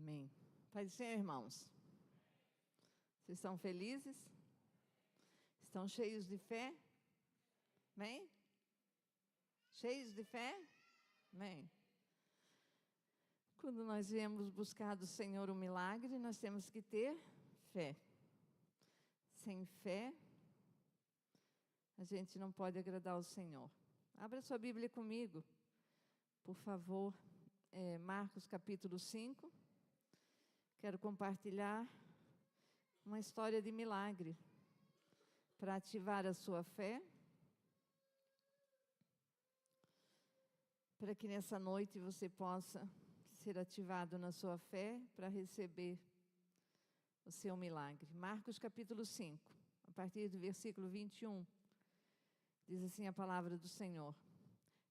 Amém. Paz do Senhor, irmãos. Vocês estão felizes? Estão cheios de fé? Amém? Cheios de fé? Amém. Quando nós viemos buscar do Senhor um milagre, nós temos que ter fé. Sem fé, a gente não pode agradar ao Senhor. Abra sua Bíblia comigo, por favor. Marcos capítulo 5. Quero compartilhar uma história de milagre para ativar a sua fé, para que nessa noite você possa ser ativado na sua fé para receber o seu milagre. Marcos capítulo 5, a partir do versículo 21, diz assim a palavra do Senhor.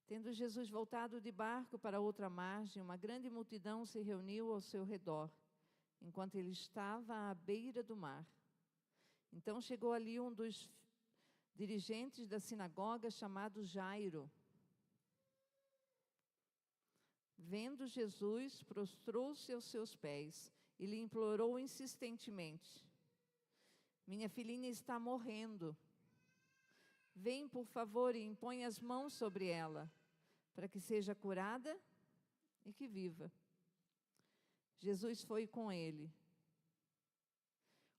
Tendo Jesus voltado de barco para outra margem, uma grande multidão se reuniu ao seu redor, enquanto ele estava à beira do mar. Então chegou ali um dos dirigentes da sinagoga, chamado Jairo. Vendo Jesus, prostrou-se aos seus pés e lhe implorou insistentemente: minha filhinha está morrendo. Vem, por favor, e impõe as mãos sobre ela, para que seja curada e que viva. Jesus foi com ele.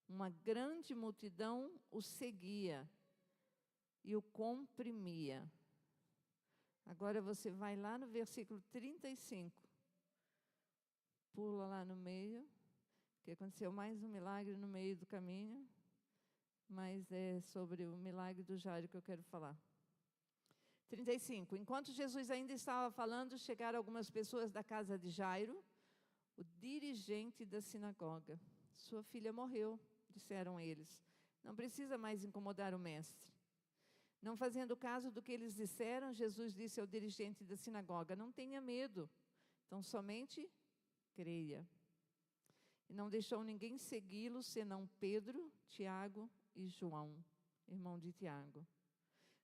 Uma grande multidão o seguia e o comprimia. Agora você vai lá no versículo 35. Pula lá no meio, que aconteceu mais um milagre no meio do caminho, mas é sobre o milagre do Jairo que eu quero falar. 35. Enquanto Jesus ainda estava falando, chegaram algumas pessoas da casa de Jairo, o dirigente da sinagoga. Sua filha morreu, disseram eles. Não precisa mais incomodar o mestre. Não fazendo caso do que eles disseram, Jesus disse ao dirigente da sinagoga: não tenha medo, então somente creia. E não deixou ninguém segui-lo, senão Pedro, Tiago e João, irmão de Tiago.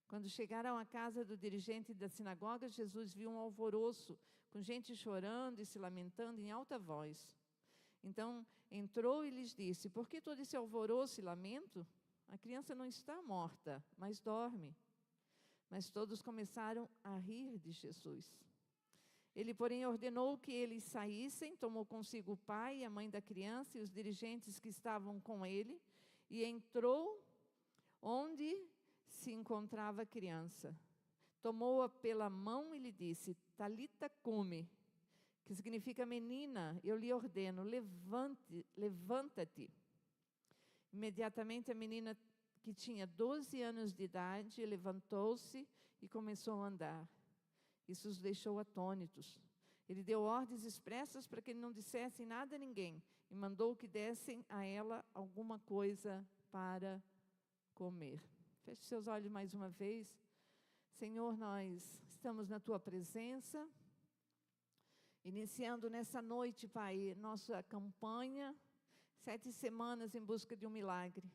Quando chegaram à casa do dirigente da sinagoga, Jesus viu um alvoroço, com gente chorando e se lamentando em alta voz. Então entrou e lhes disse: por que todo esse alvoroço e lamento? A criança não está morta, mas dorme. Mas todos começaram a rir de Jesus. Ele, porém, ordenou que eles saíssem, tomou consigo o pai e a mãe da criança e os dirigentes que estavam com ele, e entrou onde se encontrava a criança. Tomou-a pela mão e lhe disse: Talita cumi, que significa menina, eu lhe ordeno, levanta-te. Imediatamente a menina, que tinha 12 anos de idade, levantou-se e começou a andar. Isso os deixou atônitos. Ele deu ordens expressas para que não dissessem nada a ninguém e mandou que dessem a ela alguma coisa para comer. Feche seus olhos mais uma vez. Senhor, nós estamos na Tua presença, iniciando nessa noite, Pai, nossa campanha, 7 semanas em busca de um milagre.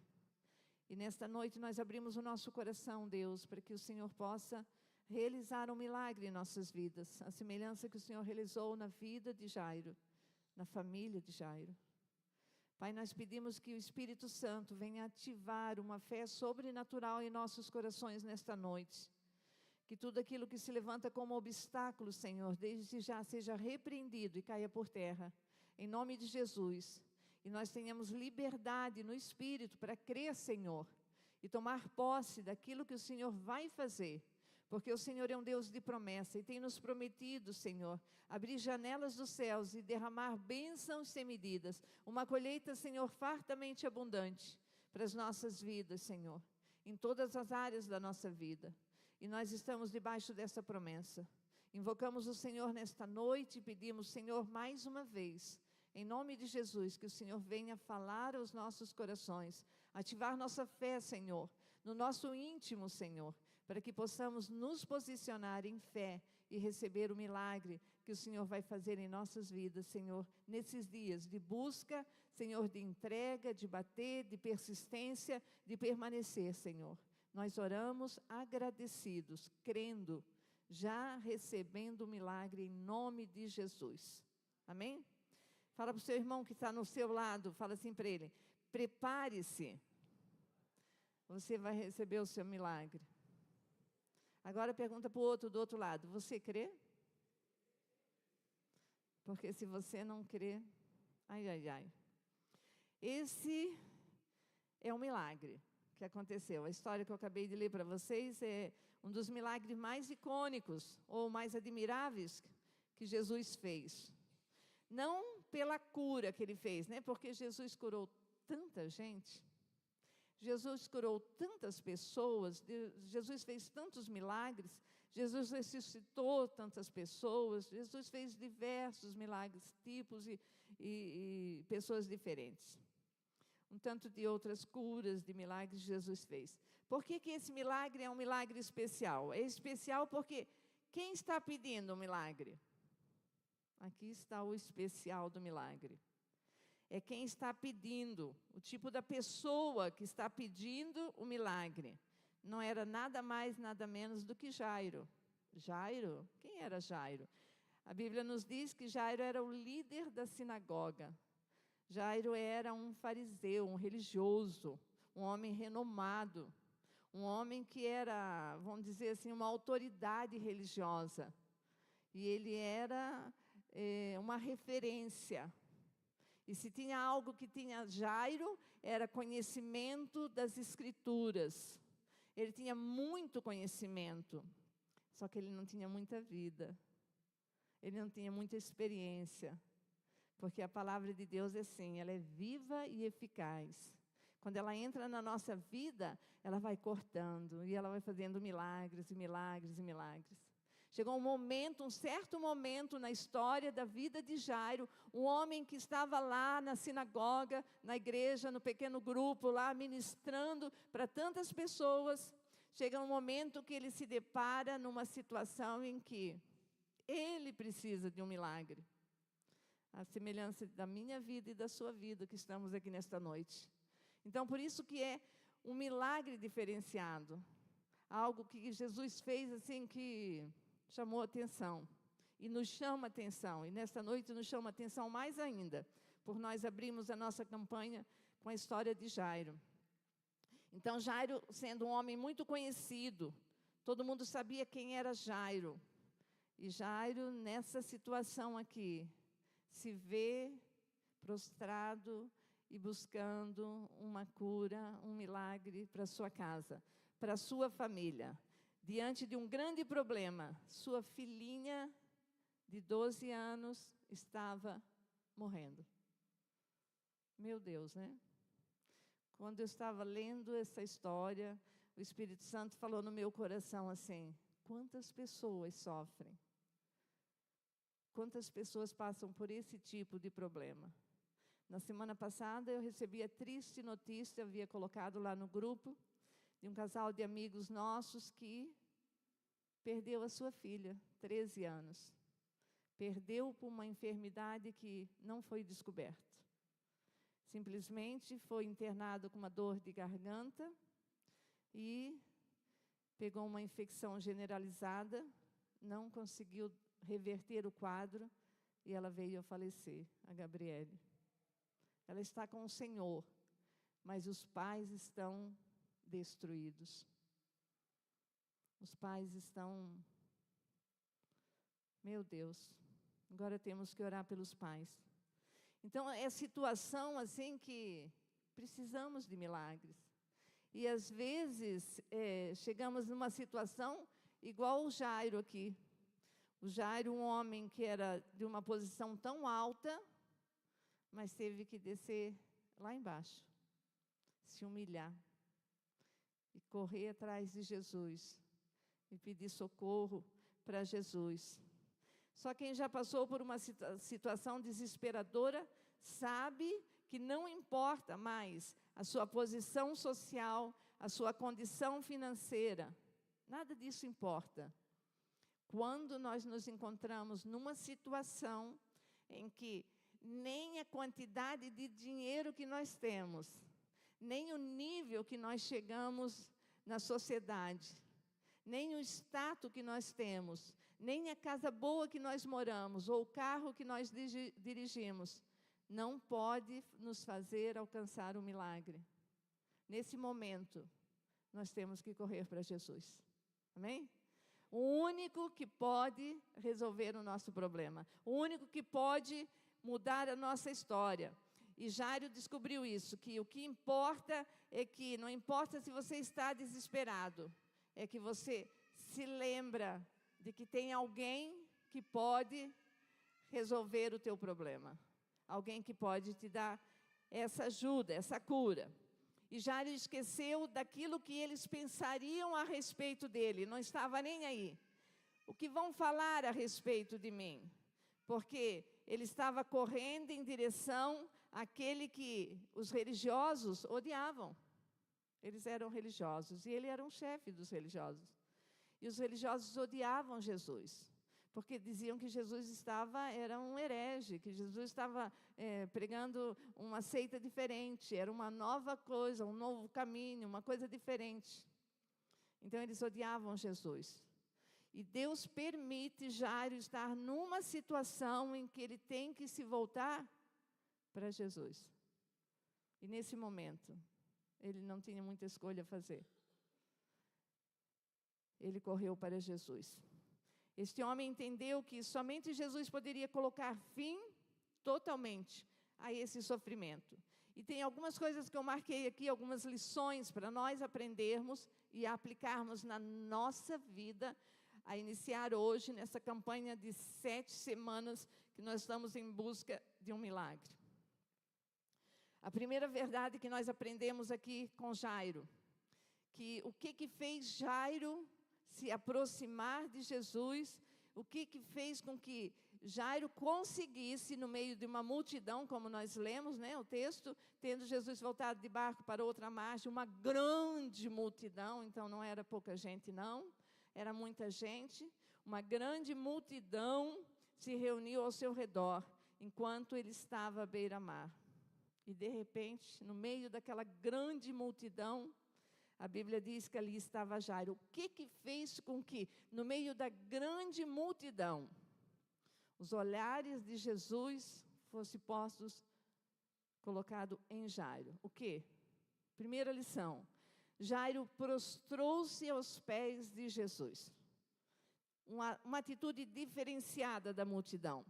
E nesta noite nós abrimos o nosso coração, Deus, para que o Senhor possa realizar um milagre em nossas vidas, a semelhança que o Senhor realizou na vida de Jairo, na família de Jairo. Pai, nós pedimos que o Espírito Santo venha ativar uma fé sobrenatural em nossos corações nesta noite. Que tudo aquilo que se levanta como obstáculo, Senhor, desde já seja repreendido e caia por terra. Em nome de Jesus. E nós tenhamos liberdade no Espírito para crer, Senhor, e tomar posse daquilo que o Senhor vai fazer. Porque o Senhor é um Deus de promessa e tem nos prometido, Senhor, abrir janelas dos céus e derramar bênçãos sem medidas. Uma colheita, Senhor, fartamente abundante para as nossas vidas, Senhor, em todas as áreas da nossa vida. E nós estamos debaixo dessa promessa. Invocamos o Senhor nesta noite e pedimos, Senhor, mais uma vez, em nome de Jesus, que o Senhor venha falar aos nossos corações, ativar nossa fé, Senhor, no nosso íntimo, Senhor, para que possamos nos posicionar em fé e receber o milagre que o Senhor vai fazer em nossas vidas, Senhor, nesses dias de busca, Senhor, de entrega, de bater, de persistência, de permanecer, Senhor. Nós oramos agradecidos, crendo, já recebendo o milagre em nome de Jesus. Amém? Fala para o seu irmão que está no seu lado, fala assim para ele: prepare-se, você vai receber o seu milagre. Agora pergunta para o outro do outro lado: você crê? Porque se você não crê, ai, ai, ai. Esse é um milagre que aconteceu. A história que eu acabei de ler para vocês é um dos milagres mais icônicos ou mais admiráveis que Jesus fez. Não pela cura que ele fez, né? Porque Jesus curou tanta gente, Jesus curou tantas pessoas, Jesus fez tantos milagres, Jesus ressuscitou tantas pessoas, Jesus fez diversos milagres, tipos e pessoas diferentes. Um tanto de outras curas, de milagres Jesus fez. Por que esse milagre é um milagre especial? É especial porque quem está pedindo o milagre? Aqui está o especial do milagre. É quem está pedindo, o tipo da pessoa que está pedindo o milagre. Não era nada mais, nada menos do que Jairo. Jairo? Quem era Jairo? A Bíblia nos diz que Jairo era o líder da sinagoga. Jairo era um fariseu, um religioso, um homem renomado, um homem que era, vamos dizer assim, uma autoridade religiosa. E ele era uma referência. E se tinha algo que tinha Jairo, era conhecimento das Escrituras. Ele tinha muito conhecimento, só que ele não tinha muita vida. Ele não tinha muita experiência. Porque a palavra de Deus é assim, ela é viva e eficaz. Quando ela entra na nossa vida, ela vai cortando, e ela vai fazendo milagres, e milagres, e milagres. Chegou um certo momento na história da vida de Jairo, um homem que estava lá na sinagoga, na igreja, no pequeno grupo, lá ministrando para tantas pessoas. Chega um momento que ele se depara numa situação em que ele precisa de um milagre. A semelhança da minha vida e da sua vida, que estamos aqui nesta noite. Então, por isso que é um milagre diferenciado. Algo que Jesus fez assim que chamou atenção. E nos chama atenção. E nesta noite nos chama atenção mais ainda. Por nós abrimos a nossa campanha com a história de Jairo. Então, Jairo, sendo um homem muito conhecido, todo mundo sabia quem era Jairo. E Jairo, nessa situação aqui, se vê prostrado e buscando uma cura, um milagre para sua casa, para sua família. Diante de um grande problema, sua filhinha de 12 anos estava morrendo. Meu Deus, né? Quando eu estava lendo essa história, o Espírito Santo falou no meu coração assim: quantas pessoas sofrem? Quantas pessoas passam por esse tipo de problema? Na semana passada eu recebi a triste notícia, havia colocado lá no grupo, de um casal de amigos nossos que perdeu a sua filha, 13 anos. Perdeu por uma enfermidade que não foi descoberta. Simplesmente foi internado com uma dor de garganta e pegou uma infecção generalizada, não conseguiu reverter o quadro e ela veio a falecer, a Gabriele. Ela está com o Senhor, mas os pais estão destruídos. Os pais estão... Meu Deus, agora temos que orar pelos pais. Então, é situação assim que precisamos de milagres. E, às vezes, chegamos numa situação igual o Jairo aqui. O Jairo, um homem que era de uma posição tão alta, mas teve que descer lá embaixo, se humilhar e correr atrás de Jesus e pedir socorro para Jesus. Só quem já passou por uma situação desesperadora sabe que não importa mais a sua posição social, a sua condição financeira, nada disso importa. Quando nós nos encontramos numa situação em que nem a quantidade de dinheiro que nós temos, nem o nível que nós chegamos na sociedade, nem o status que nós temos, nem a casa boa que nós moramos, ou o carro que nós dirigimos, não pode nos fazer alcançar o milagre. Nesse momento, nós temos que correr para Jesus. Amém? O único que pode resolver o nosso problema. O único que pode mudar a nossa história. E Jairo descobriu isso, que o que importa é que, não importa se você está desesperado, é que você se lembra de que tem alguém que pode resolver o teu problema. Alguém que pode te dar essa ajuda, essa cura. E Jairo esqueceu daquilo que eles pensariam a respeito dele, não estava nem aí. O que vão falar a respeito de mim? Porque ele estava correndo em direção àquele que os religiosos odiavam. Eles eram religiosos e ele era um chefe dos religiosos. E os religiosos odiavam Jesus, porque diziam que Jesus era um herege, que Jesus estava pregando uma seita diferente, era uma nova coisa, um novo caminho, uma coisa diferente. Então, eles odiavam Jesus. E Deus permite Jairo estar numa situação em que ele tem que se voltar para Jesus. E nesse momento, ele não tinha muita escolha a fazer. Ele correu para Jesus. Este homem entendeu que somente Jesus poderia colocar fim totalmente a esse sofrimento. E tem algumas coisas que eu marquei aqui, algumas lições para nós aprendermos e aplicarmos na nossa vida, a iniciar hoje nessa campanha de 7 semanas que nós estamos em busca de um milagre. A primeira verdade que nós aprendemos aqui com Jairo, que o que fez Jairo se aproximar de Jesus, o que fez com que Jairo conseguisse, no meio de uma multidão, como nós lemos, né, o texto, tendo Jesus voltado de barco para outra margem, uma grande multidão, então não era pouca gente não, era muita gente, uma grande multidão se reuniu ao seu redor, enquanto ele estava à beira-mar. E de repente, no meio daquela grande multidão, a Bíblia diz que ali estava Jairo. O que fez com que, no meio da grande multidão, os olhares de Jesus fossem postos, colocados em Jairo? O quê? Primeira lição. Jairo prostrou-se aos pés de Jesus. Uma atitude diferenciada da multidão.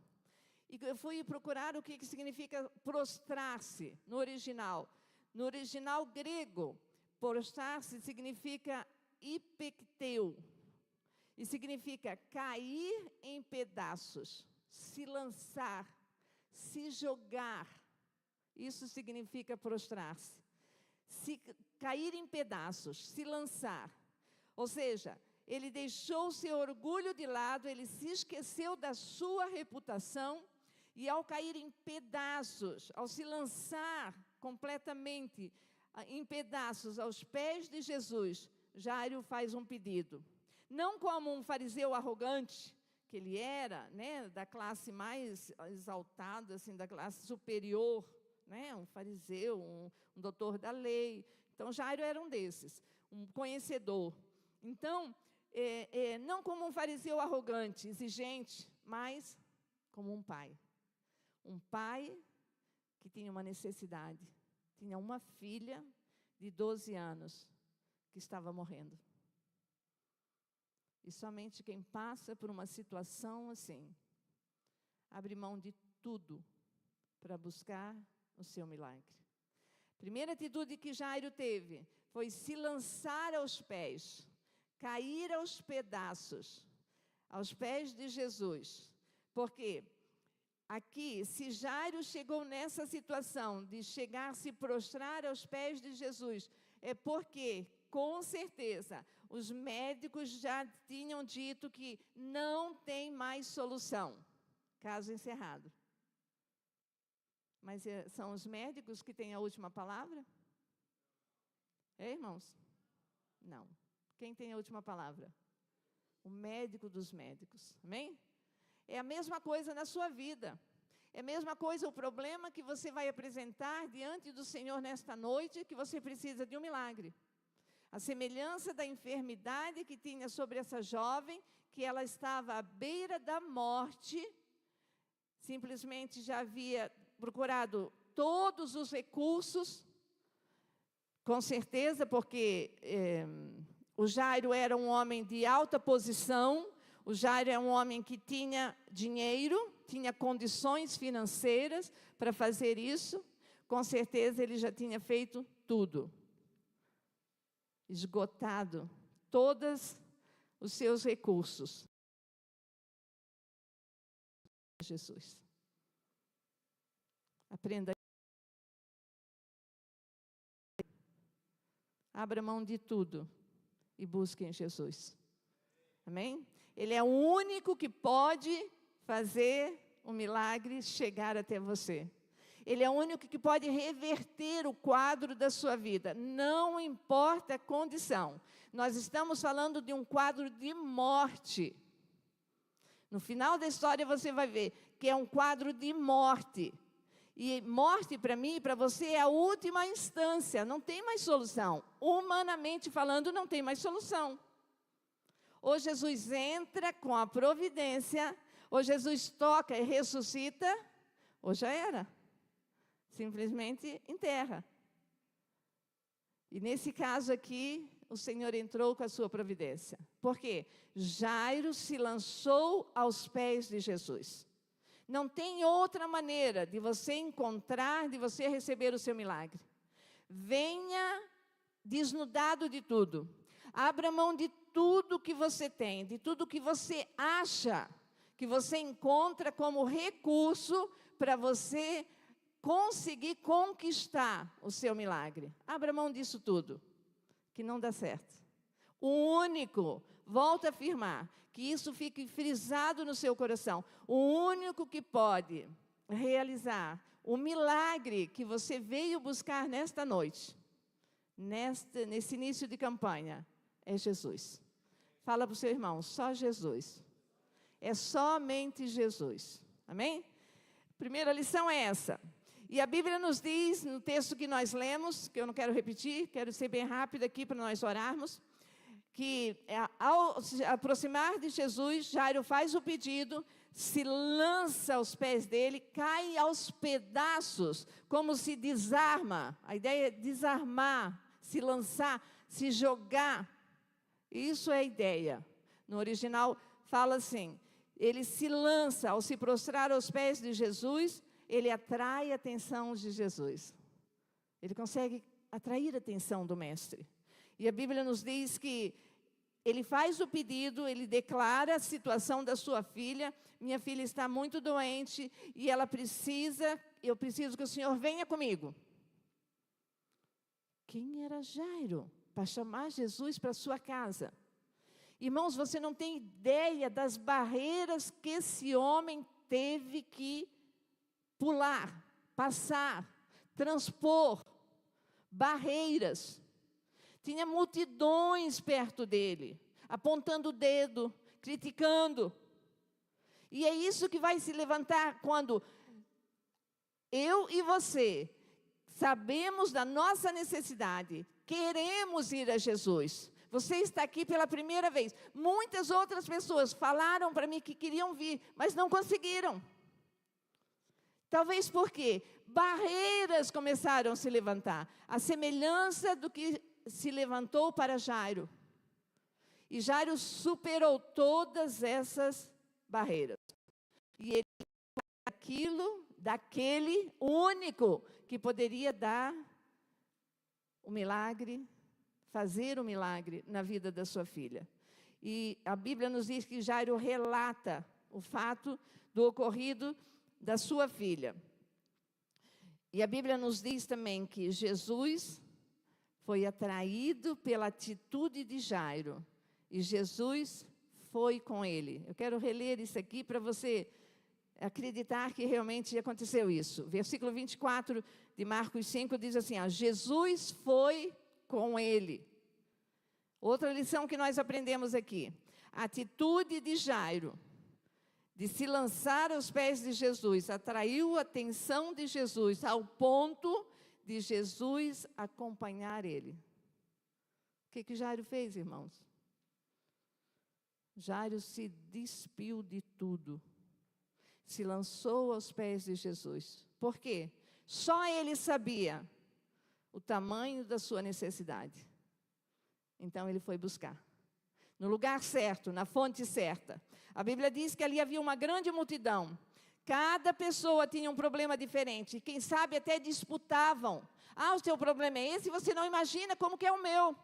E eu fui procurar o que significa prostrar-se no original. No original grego, prostrar-se significa hipecteu. E significa cair em pedaços, se lançar, se jogar. Isso significa prostrar-se. Se cair em pedaços, se lançar. Ou seja, ele deixou o seu orgulho de lado, ele se esqueceu da sua reputação, e ao cair em pedaços, ao se lançar completamente em pedaços aos pés de Jesus, Jairo faz um pedido. Não como um fariseu arrogante, que ele era, né, da classe mais exaltada, assim, da classe superior, né, um fariseu, um doutor da lei. Então, Jairo era um desses, um conhecedor. Então, não como um fariseu arrogante, exigente, mas como um pai. Um pai que tinha uma necessidade. Tinha uma filha de 12 anos que estava morrendo. E somente quem passa por uma situação assim, abre mão de tudo para buscar o seu milagre. Primeira atitude que Jairo teve foi se lançar aos pés, cair aos pedaços, aos pés de Jesus. Porque aqui, se Jairo chegou nessa situação de chegar a se prostrar aos pés de Jesus, é porque, com certeza, os médicos já tinham dito que não tem mais solução. Caso encerrado. Mas são os médicos que têm a última palavra? Irmãos? Não. Quem tem a última palavra? O médico dos médicos. Amém? É a mesma coisa na sua vida. É a mesma coisa o problema que você vai apresentar diante do Senhor nesta noite, que você precisa de um milagre. A semelhança da enfermidade que tinha sobre essa jovem, que ela estava à beira da morte, simplesmente já havia procurado todos os recursos, com certeza, porque o Jairo era um homem de alta posição, o Jairo é um homem que tinha dinheiro, tinha condições financeiras para fazer isso. Com certeza ele já tinha feito tudo, esgotado todos os seus recursos. Jesus. Aprenda. Abra mão de tudo e busque em Jesus. Amém? Ele é o único que pode fazer o milagre chegar até você. Ele é o único que pode reverter o quadro da sua vida. Não importa a condição. Nós estamos falando de um quadro de morte. No final da história você vai ver que é um quadro de morte. E morte para mim e para você é a última instância, não tem mais solução. Humanamente falando, não tem mais solução. Ou Jesus entra com a providência, ou Jesus toca e ressuscita, ou já era. Simplesmente enterra. E nesse caso aqui, o Senhor entrou com a sua providência. Por quê? Jairo se lançou aos pés de Jesus. Não tem outra maneira de você encontrar, de você receber o seu milagre. Venha desnudado de tudo. Abra mão de tudo que você tem, de tudo que você acha, que você encontra como recurso para você conseguir conquistar o seu milagre. Abra mão disso tudo, que não dá certo. O único, volto a afirmar, que isso fique frisado no seu coração, o único que pode realizar o milagre que você veio buscar nesta noite, nesse início de campanha, é Jesus. Fala para o seu irmão, só Jesus. É somente Jesus. Amém? Primeira lição é essa. E a Bíblia nos diz, no texto que nós lemos, que eu não quero repetir, quero ser bem rápido aqui para nós orarmos, que ao se aproximar de Jesus, Jairo faz o pedido, se lança aos pés dele, cai aos pedaços, como se desarma. A ideia é desarmar, se lançar, se jogar. Isso é a ideia. No original fala assim, ele se lança, ao se prostrar aos pés de Jesus, ele atrai a atenção de Jesus. Ele consegue atrair a atenção do Mestre. E a Bíblia nos diz que ele faz o pedido, ele declara a situação da sua filha. Minha filha está muito doente e ela eu preciso que o Senhor venha comigo. Quem era Jairo para chamar Jesus para sua casa? Irmãos, você não tem ideia das barreiras que esse homem teve que pular, passar, transpor, barreiras. Tinha multidões perto dele, apontando o dedo, criticando. E é isso que vai se levantar quando eu e você sabemos da nossa necessidade, queremos ir a Jesus. Você está aqui pela primeira vez. Muitas outras pessoas falaram para mim que queriam vir, mas não conseguiram. Talvez porque barreiras começaram a se levantar. A semelhança do que se levantou para Jairo. E Jairo superou todas essas barreiras. E ele fez daquele único que poderia dar o milagre, fazer o milagre na vida da sua filha. E a Bíblia nos diz que Jairo relata o fato do ocorrido da sua filha. E a Bíblia nos diz também que Jesus foi atraído pela atitude de Jairo. E Jesus foi com ele. Eu quero reler isso aqui para você acreditar que realmente aconteceu isso. Versículo 24 de Marcos 5 diz assim, Jesus foi com ele. Outra lição que nós aprendemos aqui. A atitude de Jairo, de se lançar aos pés de Jesus, atraiu a atenção de Jesus, ao ponto de Jesus acompanhar ele. O que Jairo fez, irmãos? Jairo se despiu de tudo. se lançou aos pés de Jesus. Por quê? Só ele sabia o tamanho da sua necessidade. Então ele foi buscar. No lugar certo, na fonte certa. A Bíblia diz que ali havia uma grande multidão. Cada pessoa tinha um problema diferente. Quem sabe até disputavam. Ah, o seu problema é esse, você não imagina como que é o meu.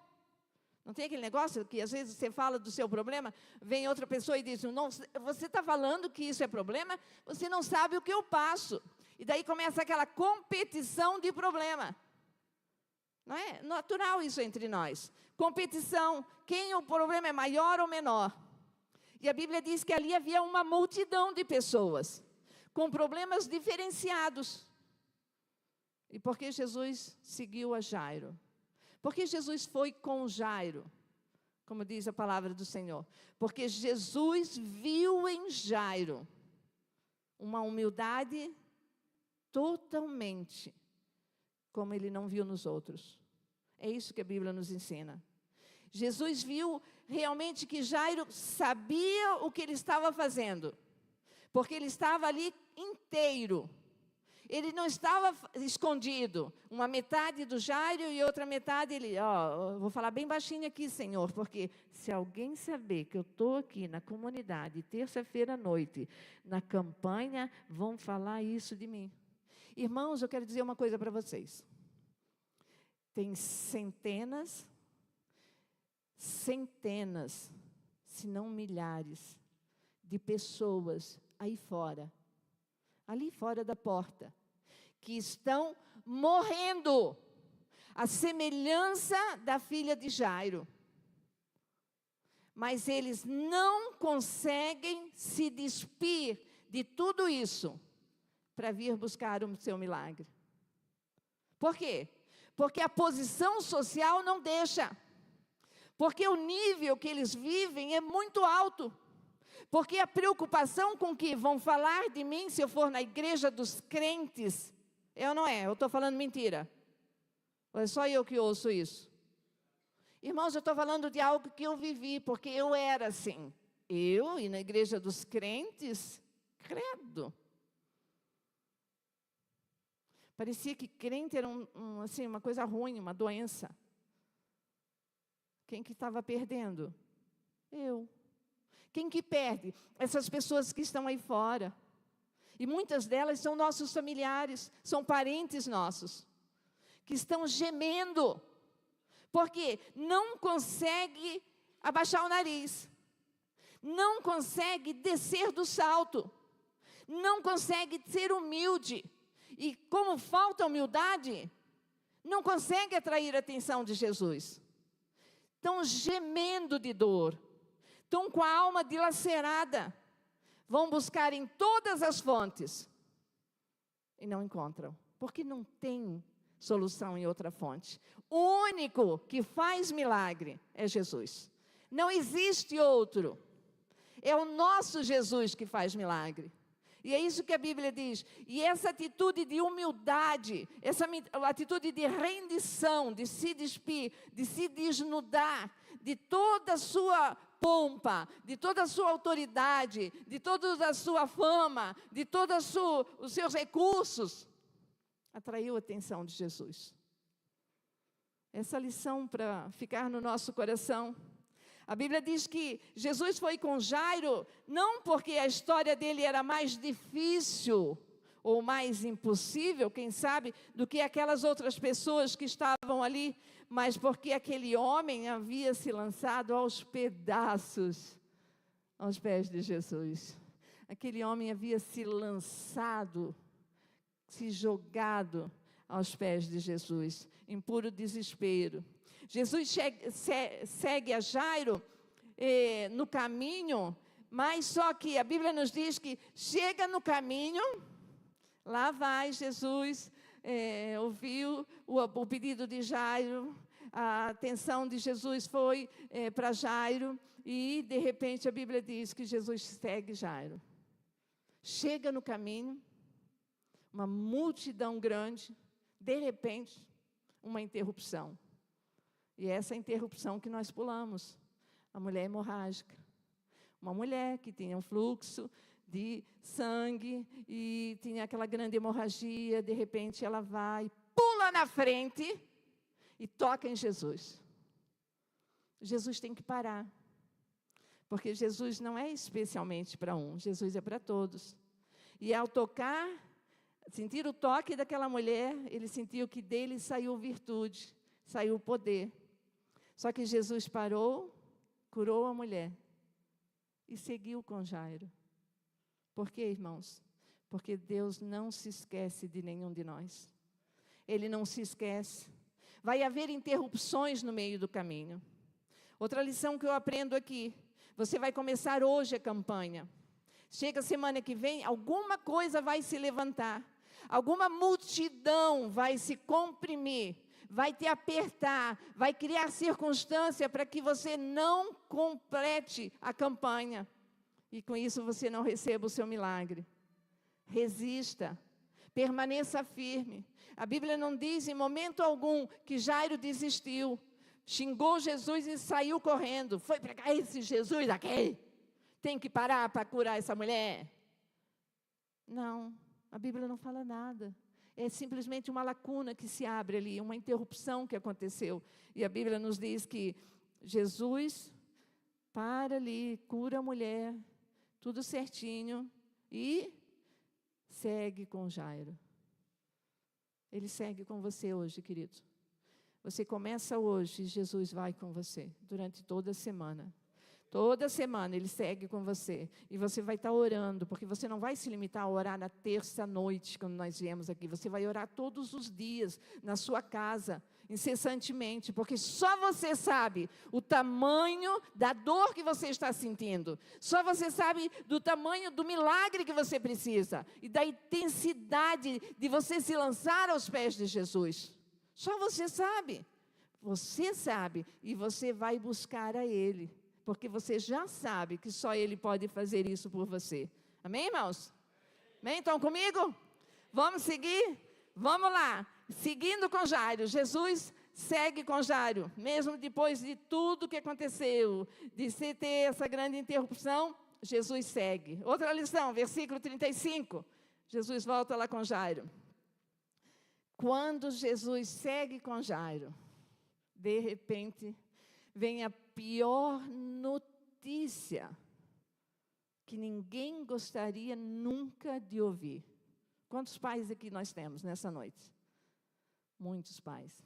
Não tem aquele negócio que às vezes você fala do seu problema, vem outra pessoa e diz, não, você está falando que isso é problema, você não sabe o que eu passo. E daí começa aquela competição de problema. Não é natural isso entre nós. Competição, quem o problema é maior ou menor. E a Bíblia diz que ali havia uma multidão de pessoas, com problemas diferenciados. E por que Jesus seguiu a Jairo? Porque Jesus foi com Jairo, como diz a palavra do Senhor. Porque Jesus viu em Jairo uma humildade totalmente como ele não viu nos outros. É isso que a Bíblia nos ensina. Jesus viu realmente que Jairo sabia o que ele estava fazendo, porque ele estava ali inteiro. Ele não estava escondido. Uma metade do Jairo e outra metade ele... vou falar bem baixinho aqui, Senhor, porque se alguém saber que eu estou aqui na comunidade, terça-feira à noite, na campanha, vão falar isso de mim. Irmãos, eu quero dizer uma coisa para vocês. Tem centenas, se não milhares, de pessoas aí fora, ali fora da porta, que estão morrendo, à semelhança da filha de Jairo. Mas eles não conseguem se despir de tudo isso para vir buscar o seu milagre. Por quê? Porque a posição social não deixa. Porque o nível que eles vivem é muito alto. Porque a preocupação com que vão falar de mim se eu for na igreja dos crentes, é ou não é? Eu estou falando mentira? Ou é só eu que ouço isso? Irmãos, eu estou falando de algo que eu vivi, porque eu era assim. Eu, e na igreja dos crentes, credo. Parecia que crente era assim, uma coisa ruim, uma doença. Quem que estava perdendo? Eu. Quem que perde? Essas pessoas que estão aí fora. E muitas delas são nossos familiares, são parentes nossos, que estão gemendo, porque não consegue abaixar o nariz, não consegue descer do salto, não consegue ser humilde. E como falta humildade, não consegue atrair a atenção de Jesus. Estão gemendo de dor, estão com a alma dilacerada, vão buscar em todas as fontes e não encontram, porque não tem solução em outra fonte. O único que faz milagre é Jesus. Não existe outro. É o nosso Jesus que faz milagre. E é isso que a Bíblia diz. E essa atitude de humildade, essa atitude de rendição, de se despir, de se desnudar de toda a sua pompa, de toda a sua autoridade, de toda a sua fama, de todos os seus recursos, atraiu a atenção de Jesus. Essa lição para ficar no nosso coração. A Bíblia diz que Jesus foi com Jairo, não porque a história dele era mais difícil ou mais impossível, quem sabe, do que aquelas outras pessoas que estavam ali, mas porque aquele homem havia se lançado aos pedaços aos pés de Jesus. Aquele homem havia se lançado, se jogado aos pés de Jesus, em puro desespero. Jesus segue a Jairo no caminho, mas só que a Bíblia nos diz que chega no caminho, lá vai Jesus, ouviu o pedido de Jairo, a atenção de Jesus foi para Jairo, e de repente a Bíblia diz que Jesus segue Jairo. Chega no caminho, uma multidão grande, de repente, uma interrupção. E essa interrupção que nós pulamos, a mulher hemorrágica. Uma mulher que tinha um fluxo de sangue, e tinha aquela grande hemorragia. De repente ela vai, pula na frente e toca em Jesus. Jesus tem que parar, porque Jesus não é especialmente para um, Jesus é para todos. E ao tocar, sentir o toque daquela mulher, ele sentiu que dele saiu virtude, saiu poder. Só que Jesus parou, curou a mulher e seguiu com Jairo. Por quê, irmãos? Porque Deus não se esquece de nenhum de nós. Ele não se esquece. Vai haver interrupções no meio do caminho. Outra lição que eu aprendo aqui: você vai começar hoje a campanha. Chega a semana que vem, alguma coisa vai se levantar. Alguma multidão vai se comprimir, vai te apertar, vai criar circunstância para que você não complete a campanha. E com isso você não receba o seu milagre. Resista, permaneça firme. A Bíblia não diz em momento algum que Jairo desistiu. Xingou Jesus e saiu correndo. Foi pregar esse Jesus aqui. Tem que parar para curar essa mulher. Não, a Bíblia não fala nada. É simplesmente uma lacuna que se abre ali, uma interrupção que aconteceu. E a Bíblia nos diz que Jesus para ali, cura a mulher, tudo certinho, e segue com Jairo. Ele segue com você hoje, querido. Você começa hoje e Jesus vai com você durante toda a semana. Toda semana Ele segue com você. E você vai estar orando, porque você não vai se limitar a orar na terça-noite, quando nós viemos aqui. Você vai orar todos os dias, na sua casa, incessantemente, porque só você sabe o tamanho da dor que você está sentindo. Só você sabe do tamanho do milagre que você precisa. E da intensidade de você se lançar aos pés de Jesus. Só você sabe. Você sabe. E você vai buscar a Ele. Porque você já sabe que só Ele pode fazer isso por você. Amém, irmãos? Amém? Estão comigo? Vamos seguir? Vamos lá. Seguindo com Jairo. Jesus segue com Jairo. Mesmo depois de tudo que aconteceu, de se ter essa grande interrupção, Jesus segue. Outra lição, versículo 35. Jesus volta lá com Jairo. Quando Jesus segue com Jairo, de repente, vem a pior notícia que ninguém gostaria nunca de ouvir. Quantos pais aqui nós temos nessa noite? Muitos pais.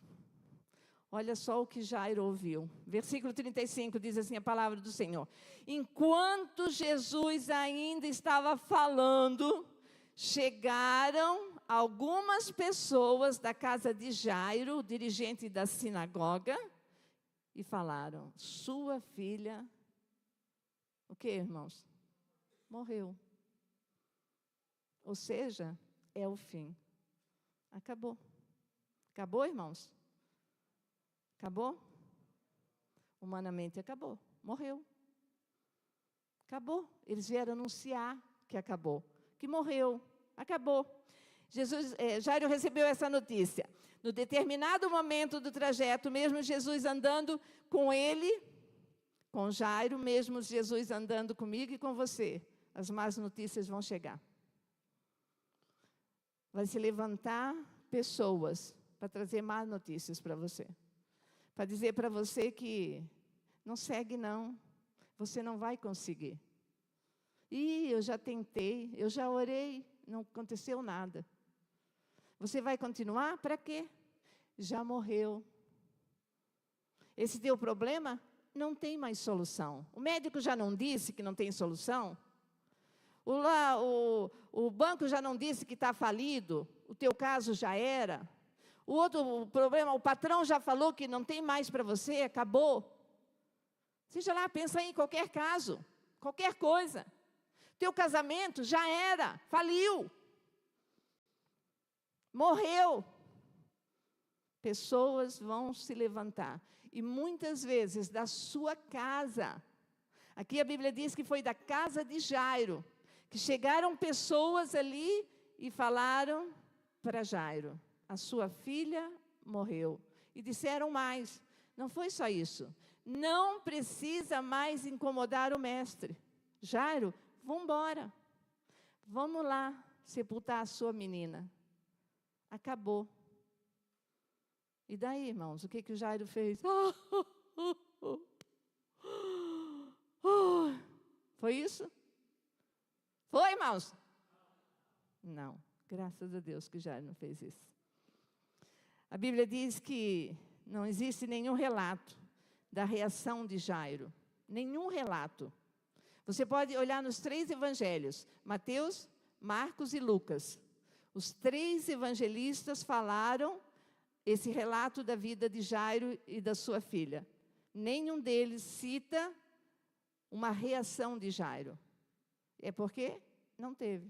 Olha só o que Jairo ouviu. Versículo 35 diz assim a palavra do Senhor. Enquanto Jesus ainda estava falando, chegaram algumas pessoas da casa de Jairo, o dirigente da sinagoga, e falaram: sua filha, o que, irmãos? Morreu. Ou seja, é o fim. Acabou. Acabou, irmãos? Acabou? Humanamente acabou. Morreu. Acabou. Eles vieram anunciar que acabou. Que morreu. Acabou. Jairo recebeu essa notícia. No determinado momento do trajeto, mesmo Jesus andando com ele, com Jairo, mesmo Jesus andando comigo e com você, as más notícias vão chegar. Vai se levantar pessoas para trazer más notícias para você. Para dizer para você que não segue não, você não vai conseguir. Eu já tentei, eu já orei, não aconteceu nada. Você vai continuar? Para quê? Já morreu. Esse teu problema não tem mais solução. O médico já não disse que não tem solução? O banco já não disse que está falido? O teu caso já era? O problema, o patrão já falou que não tem mais para você, acabou? Seja lá, pensa em qualquer caso, qualquer coisa. Teu casamento já era, faliu. Morreu. Pessoas vão se levantar. E muitas vezes da sua casa. Aqui a Bíblia diz que foi da casa de Jairo. Que chegaram pessoas ali e falaram para Jairo: a sua filha morreu. E disseram mais. Não foi só isso. Não precisa mais incomodar o mestre. Jairo, vamos embora. vamos lá sepultar a sua menina. Acabou. E daí, irmãos, o que o Jairo fez? Foi isso? Foi, irmãos? Não, graças a Deus que Jairo não fez isso. A Bíblia diz que não existe nenhum relato da reação de Jairo. Nenhum relato. Você pode olhar nos 3 evangelhos, Mateus, Marcos e Lucas. Os 3 evangelistas falaram esse relato da vida de Jairo e da sua filha. Nenhum deles cita uma reação de Jairo. É porque não teve.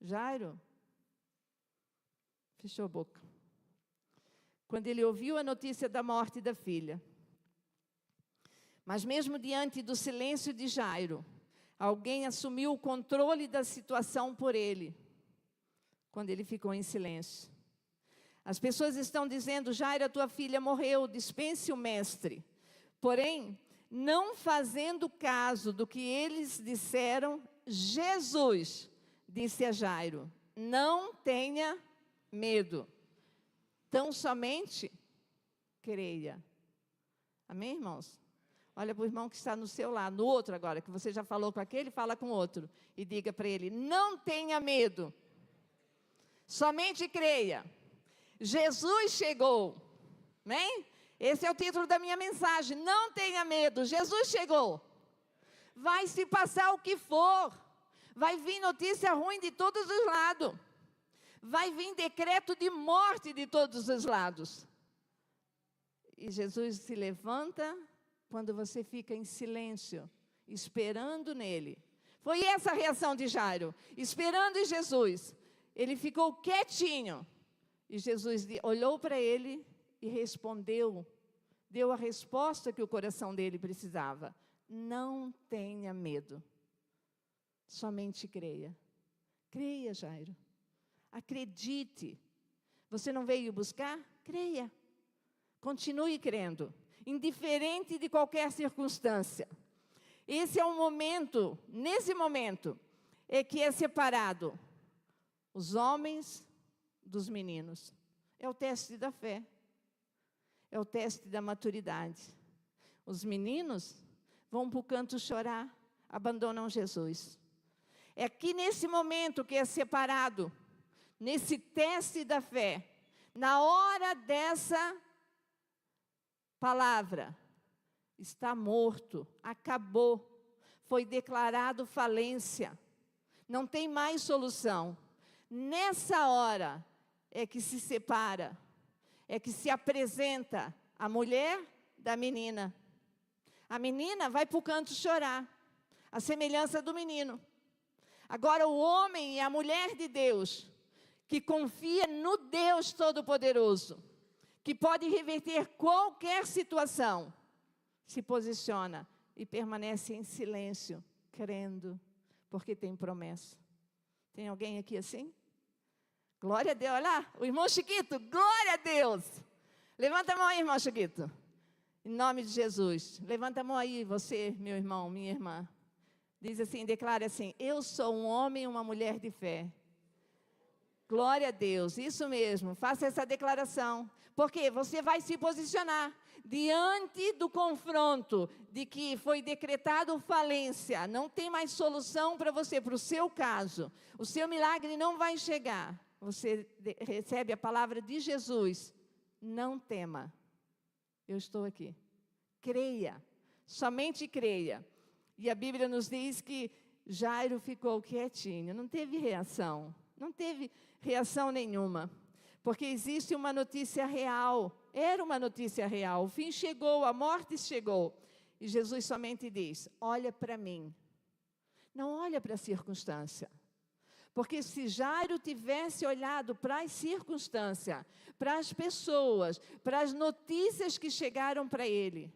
Jairo fechou a boca. Quando ele ouviu a notícia da morte da filha. Mas mesmo diante do silêncio de Jairo, alguém assumiu o controle da situação por ele, quando ele ficou em silêncio. As pessoas estão dizendo: Jairo, a tua filha morreu, dispense o mestre. Porém, não fazendo caso do que eles disseram, Jesus disse a Jairo: não tenha medo, tão somente creia. Amém, irmãos? Olha para o irmão que está no seu lado, no outro agora, que você já falou com aquele, fala com o outro. E diga para ele: não tenha medo, somente creia. Jesus chegou. Amém? Esse é o título da minha mensagem. Não tenha medo, Jesus chegou. Vai se passar o que for. Vai vir notícia ruim de todos os lados. Vai vir decreto de morte de todos os lados. E Jesus se levanta quando você fica em silêncio, esperando nele. Foi essa a reação de Jairo, esperando em Jesus. Ele ficou quietinho. E Jesus olhou para ele e respondeu, deu a resposta que o coração dele precisava. Não tenha medo, somente creia. Creia, Jairo. Acredite. Você não veio buscar? Creia. Continue crendo, indiferente de qualquer circunstância. Esse é um momento, nesse momento, é que é separado os homens dos meninos. É o teste da fé. É o teste da maturidade. Os meninos vão para o canto chorar, abandonam Jesus. É aqui nesse momento que é separado, nesse teste da fé, na hora dessa palavra, está morto, acabou, foi declarado falência, não tem mais solução. Nessa hora é que se separa, é que se apresenta a mulher da menina. A menina vai para o canto chorar, a semelhança do menino. Agora o homem e a mulher de Deus, que confia no Deus Todo-Poderoso, que pode reverter qualquer situação, se posiciona e permanece em silêncio, crendo, porque tem promessa. Tem alguém aqui assim? Glória a Deus, olha lá, o irmão Chiquito, glória a Deus. Levanta a mão aí, irmão Chiquito, em nome de Jesus. Levanta a mão aí, você, meu irmão, minha irmã. Diz assim, declara assim: eu sou um homem e uma mulher de fé. Glória a Deus, isso mesmo, faça essa declaração, porque você vai se posicionar diante do confronto de que foi decretado falência, não tem mais solução para você, para o seu caso, o seu milagre não vai chegar. Você recebe a palavra de Jesus: não tema, eu estou aqui, creia, somente creia. E a Bíblia nos diz que Jairo ficou quietinho, não teve reação. Não teve reação nenhuma, porque existe uma notícia real, era uma notícia real, o fim chegou, a morte chegou, e Jesus somente diz: olha para mim, não olha para a circunstância, porque se Jairo tivesse olhado para as circunstâncias, para as pessoas, para as notícias que chegaram para ele,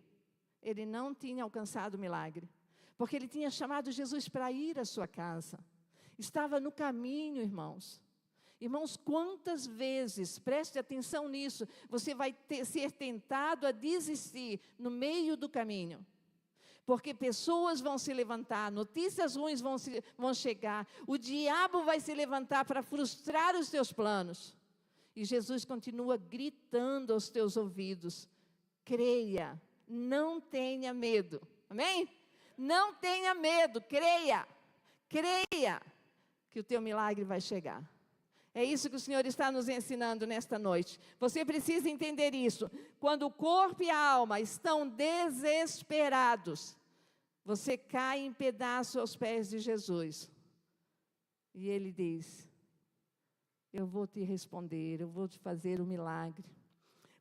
ele não tinha alcançado o milagre, porque ele tinha chamado Jesus para ir à sua casa. Estava no caminho, irmãos. Irmãos, quantas vezes, preste atenção nisso, você vai ser tentado a desistir no meio do caminho. Porque pessoas vão se levantar, notícias ruins vão chegar, o diabo vai se levantar para frustrar os teus planos. E Jesus continua gritando aos teus ouvidos: creia, não tenha medo. Amém? Não tenha medo, creia, creia que o teu milagre vai chegar. É isso que o Senhor está nos ensinando nesta noite. Você precisa entender isso. Quando o corpo e a alma estão desesperados, você cai em pedaços aos pés de Jesus. E Ele diz: eu vou te responder, eu vou te fazer o milagre.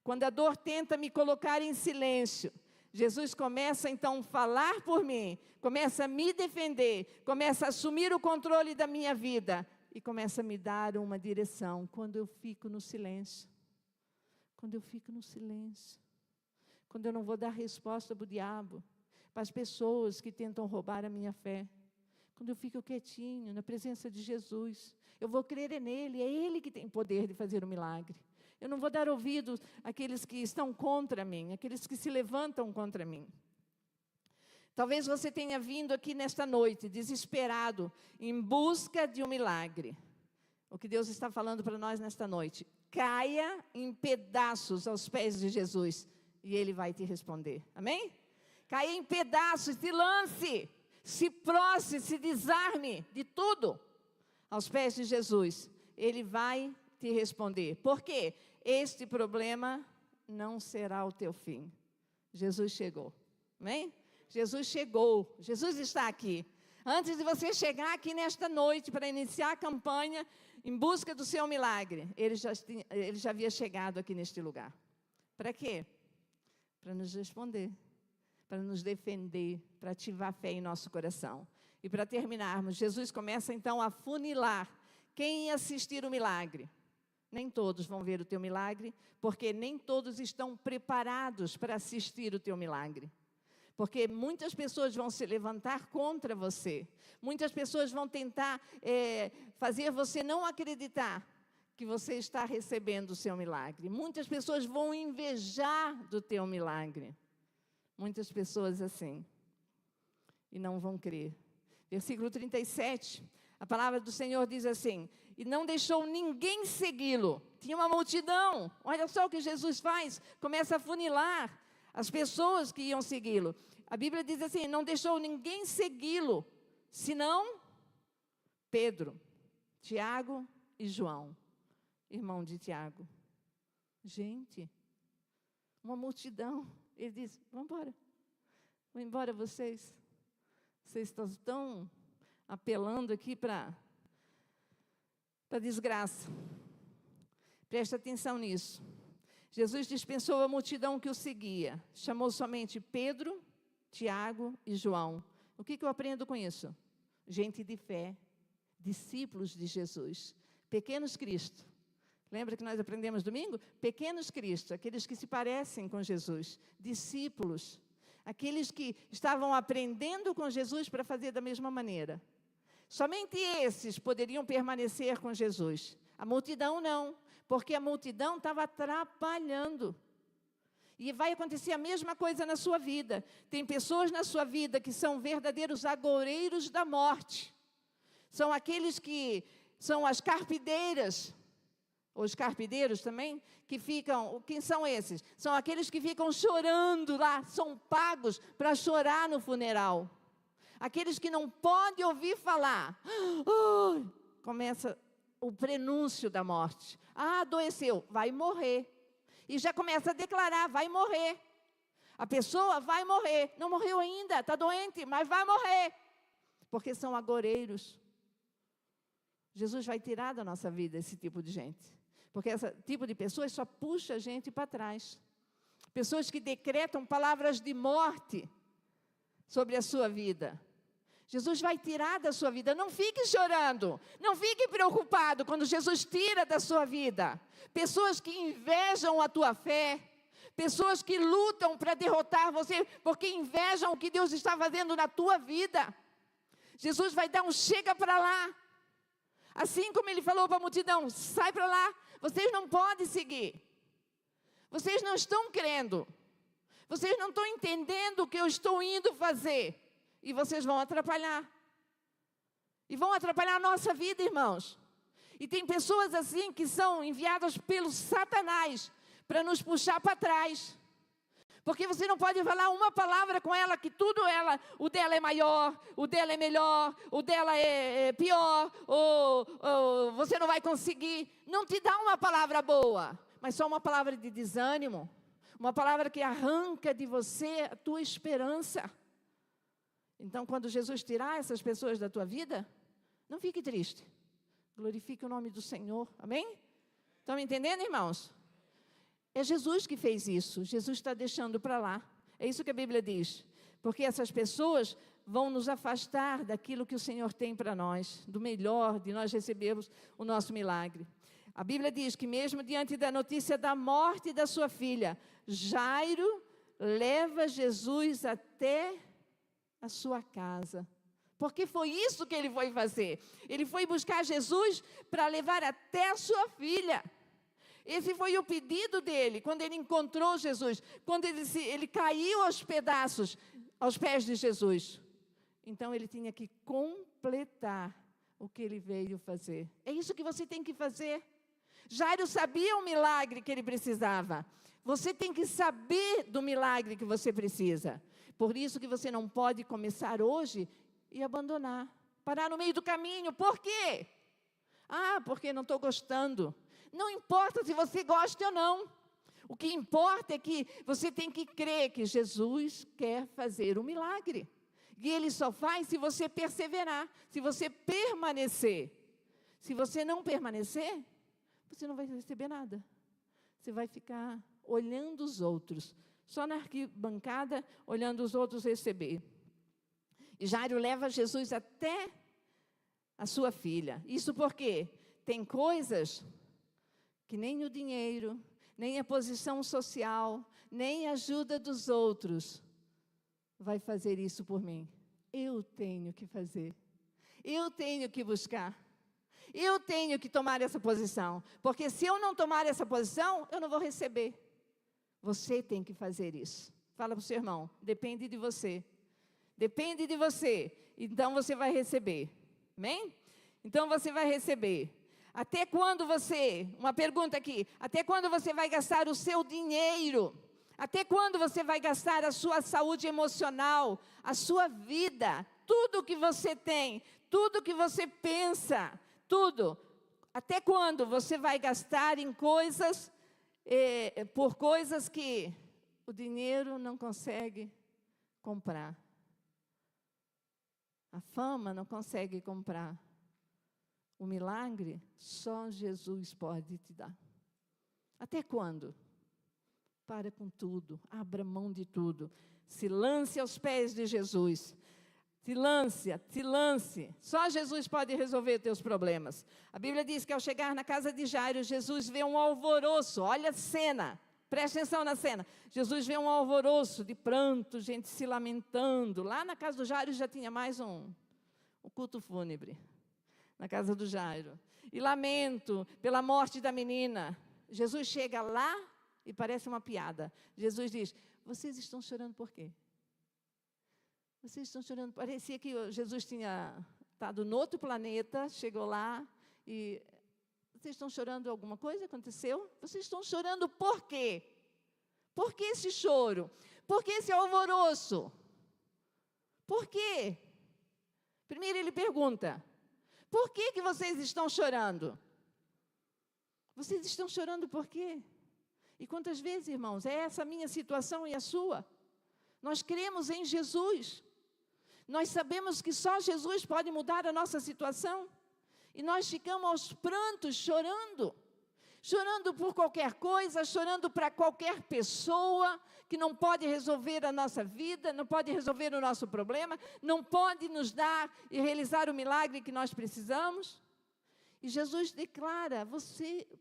Quando a dor tenta me colocar em silêncio, Jesus começa então a falar por mim, começa a me defender, começa a assumir o controle da minha vida e começa a me dar uma direção. Quando eu fico no silêncio, quando eu fico no silêncio, quando eu não vou dar resposta para o diabo, para as pessoas que tentam roubar a minha fé, quando eu fico quietinho na presença de Jesus, eu vou crer nele, é Ele que tem poder de fazer o milagre. Eu não vou dar ouvidos àqueles que estão contra mim, àqueles que se levantam contra mim. Talvez você tenha vindo aqui nesta noite, desesperado, em busca de um milagre. O que Deus está falando para nós nesta noite: caia em pedaços aos pés de Jesus, e Ele vai te responder. Amém? Caia em pedaços, se lance, se prostre, se desarme de tudo aos pés de Jesus. Ele vai te responder. Por quê? Este problema não será o teu fim. Jesus chegou. Amém? Jesus chegou. Jesus está aqui. Antes de você chegar aqui nesta noite para iniciar a campanha em busca do seu milagre, ele já havia chegado aqui neste lugar. Para quê? Para nos responder, para nos defender, para ativar fé em nosso coração. E para terminarmos, Jesus começa então a funilar quem ia assistir o milagre. Nem todos vão ver o teu milagre, porque nem todos estão preparados para assistir o teu milagre. Porque muitas pessoas vão se levantar contra você. Muitas pessoas vão tentar fazer você não acreditar que você está recebendo o seu milagre. Muitas pessoas vão invejar do teu milagre. Muitas pessoas assim. E não vão crer. Versículo 37, a palavra do Senhor diz assim: e não deixou ninguém segui-lo. Tinha uma multidão. Olha só o que Jesus faz. Começa a funilar as pessoas que iam segui-lo. A Bíblia diz assim: não deixou ninguém segui-lo, senão Pedro, Tiago e João, irmão de Tiago. Gente, uma multidão. Ele diz: vamos embora. Vão embora vocês. Vocês estão apelando aqui para desgraça. Presta atenção nisso. Jesus dispensou a multidão que o seguia. Chamou somente Pedro, Tiago e João. O que eu aprendo com isso? Gente de fé, discípulos de Jesus, pequenos Cristo. Lembra que nós aprendemos domingo? Pequenos Cristo, aqueles que se parecem com Jesus. Discípulos, aqueles que estavam aprendendo com Jesus para fazer da mesma maneira. Somente esses poderiam permanecer com Jesus. A multidão não, porque a multidão estava atrapalhando. E vai acontecer a mesma coisa na sua vida. Tem pessoas na sua vida que são verdadeiros agoureiros da morte. São aqueles que são as carpideiras, os carpideiros também, que ficam, quem são esses? São aqueles que ficam chorando lá, são pagos para chorar no funeral. Aqueles que não podem ouvir falar. Começa o prenúncio da morte. Adoeceu, vai morrer. E já começa a declarar, vai morrer. A pessoa vai morrer. Não morreu ainda, está doente, mas vai morrer. Porque são agoureiros. Jesus vai tirar da nossa vida esse tipo de gente. Porque esse tipo de pessoas só puxa a gente para trás. Pessoas que decretam palavras de morte sobre a sua vida. Jesus vai tirar da sua vida. Não fique chorando, não fique preocupado quando Jesus tira da sua vida. Pessoas que invejam a tua fé, pessoas que lutam para derrotar você, porque invejam o que Deus está fazendo na tua vida. Jesus vai dar um chega para lá. Assim como Ele falou para a multidão, sai para lá, vocês não podem seguir. Vocês não estão crendo. Vocês não estão entendendo o que eu estou indo fazer. E vocês vão atrapalhar. E vão atrapalhar a nossa vida, irmãos. E tem pessoas assim que são enviadas pelo Satanás para nos puxar para trás. Porque você não pode falar uma palavra com ela, que o dela é maior, o dela é melhor, o dela é pior, ou você não vai conseguir. Não te dá uma palavra boa, mas só uma palavra de desânimo. Uma palavra que arranca de você a tua esperança. Então, quando Jesus tirar essas pessoas da tua vida, não fique triste. Glorifique o nome do Senhor. Amém? Estão me entendendo, irmãos? É Jesus que fez isso. Jesus está deixando para lá. É isso que a Bíblia diz. Porque essas pessoas vão nos afastar daquilo que o Senhor tem para nós, do melhor, de nós recebermos o nosso milagre. A Bíblia diz que mesmo diante da notícia da morte da sua filha, Jairo leva Jesus até a sua casa. Porque foi isso que ele foi fazer. Ele foi buscar Jesus para levar até a sua filha. Esse foi o pedido dele, quando ele encontrou Jesus, quando ele caiu aos pedaços, aos pés de Jesus. Então, ele tinha que completar o que ele veio fazer. É isso que você tem que fazer. Jairo sabia o milagre que ele precisava. Você tem que saber do milagre que você precisa. Por isso que você não pode começar hoje e abandonar. Parar no meio do caminho. Por quê? Porque não estou gostando. Não importa se você gosta ou não. O que importa é que você tem que crer que Jesus quer fazer um milagre. E Ele só faz se você perseverar, se você permanecer. Se você não permanecer, você não vai receber nada. Você vai ficar olhando os outros, só na arquibancada, olhando os outros receber. E Jairo leva Jesus até a sua filha. Isso porque tem coisas que nem o dinheiro, nem a posição social, nem a ajuda dos outros vai fazer isso por mim. Eu tenho que fazer. Eu tenho que buscar. Eu tenho que tomar essa posição. Porque se eu não tomar essa posição, eu não vou receber. Você tem que fazer isso. Fala para o seu irmão, depende de você. Depende de você. Então você vai receber. Amém? Então você vai receber. Até quando uma pergunta aqui, até quando você vai gastar o seu dinheiro? Até quando você vai gastar a sua saúde emocional, a sua vida, tudo que você tem, tudo que você pensa, tudo? Até quando você vai gastar em coisas, por coisas que o dinheiro não consegue comprar? A fama não consegue comprar. O milagre, só Jesus pode te dar. Até quando? Para com tudo, abra mão de tudo. Se lance aos pés de Jesus. Te lance. Só Jesus pode resolver teus problemas. A Bíblia diz que ao chegar na casa de Jairo, Jesus vê um alvoroço. Olha a cena, presta atenção na cena. Jesus vê um alvoroço de pranto, gente se lamentando. Lá na casa do Jairo já tinha mais um culto fúnebre. Na casa do Jairo, e lamento pela morte da menina. Jesus chega lá e parece uma piada. Jesus diz, vocês estão chorando por quê? Vocês estão chorando, parecia que Jesus tinha estado no outro planeta, chegou lá e, vocês estão chorando alguma coisa aconteceu? Vocês estão chorando por quê? Por que esse choro? Por que esse alvoroço? Por quê? Primeiro ele pergunta, por que vocês estão chorando? Vocês estão chorando por quê? E quantas vezes, irmãos, é essa a minha situação e a sua? Nós cremos em Jesus. Nós sabemos que só Jesus pode mudar a nossa situação. E nós ficamos aos prantos, chorando. Chorando por qualquer coisa, chorando para qualquer pessoa que não pode resolver a nossa vida, não pode resolver o nosso problema, não pode nos dar e realizar o milagre que nós precisamos. E Jesus declara,